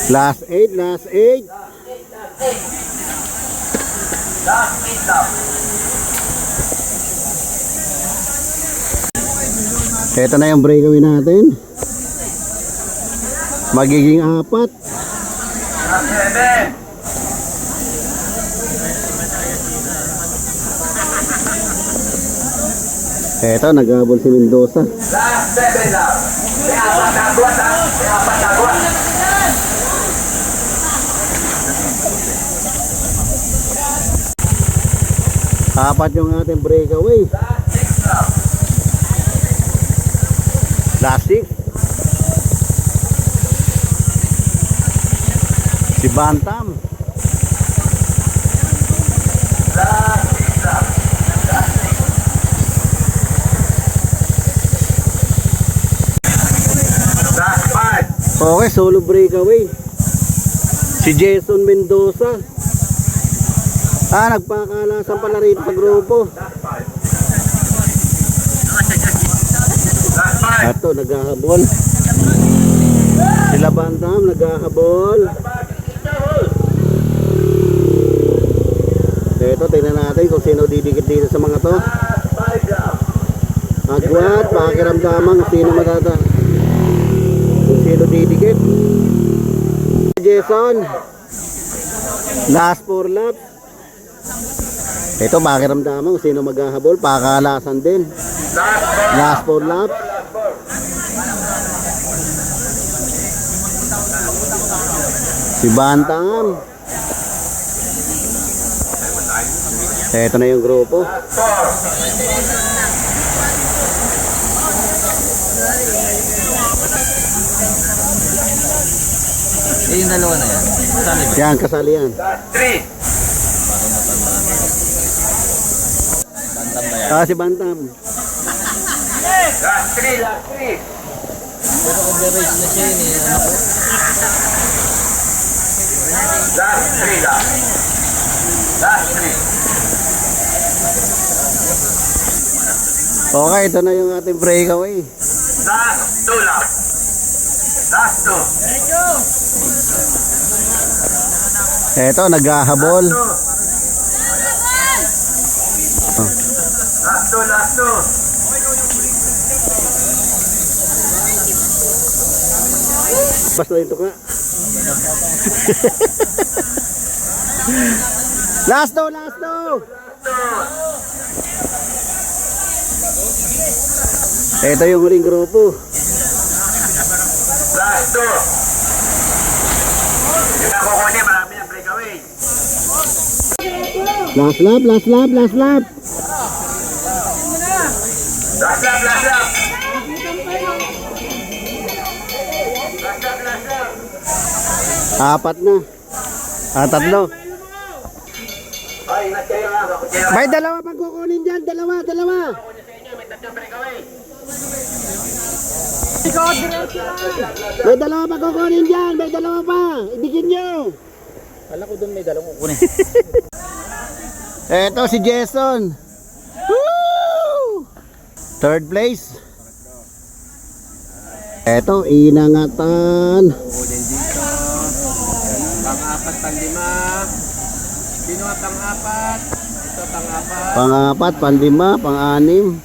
Last 8, last 8. Last 8 lang. Ito na yung breakaway natin. Magiging 4. Last 7. Ito, naghabol si Mendoza. Last 7 lang. May 4 na agwat ha. May 4 na agwat. Apat yung ating breakaway. Last 6 lang. Last 6. Si Bantam. Last 6 lang. Last 6. Last 5. Okay, solo breakaway. Si Jason Mendoza. Nagpakalasan pala rito sa grupo. Last 5. Ito, naghahabol. Sila Bantam, naghahabol. Ito, tingnan natin kung sino didikit dito sa mga to. Agwat, pakiramdaman kung sino matata. Kung sino didikit. Jason. Last 4 laps. Ito, pakiramdaman kung sino maghahabol. Pakalasan din. Last 4 laps. Si Bantam. Ito na yung grupo. Yung dalawa na yan. Sali ba? Yan, kasali yan. Last 3. Bantam ba yan? Si Bantam. Last 3. Last 3. Pero overage na siya yun eh. Ano ko? Last 3 lang. Last 3. Okay, ito na yung ating breakaway. Last 2 lang. Last 2. Ito, naghahabol. Last 2. Last 2. Basta ito ka. Last 2, last 2. Ito yung huling grupo. Last 2. Yung nakukunin, marami ng breakaway. Last lap, last lap, last lap. Last lap, last lap. Last lap, last lap. 4 na. 3. Ay, ingat kayo nga. May dalawa pang kukunin dyan. Dalawa. Sa inyo, may tatlong breakaway. May dalawa pang kukunin dyan. May dalawa pa. Ibigin nyo. Kala ko doon may dalawang kukunin. Ito si Jason. Woo! 3rd place. Ito, inangatan. Kukunin dito. Pang-apat, pang-lima. Sino ang pang-apat? Ito pang-apat. Pang-4, pang-5, pang-6.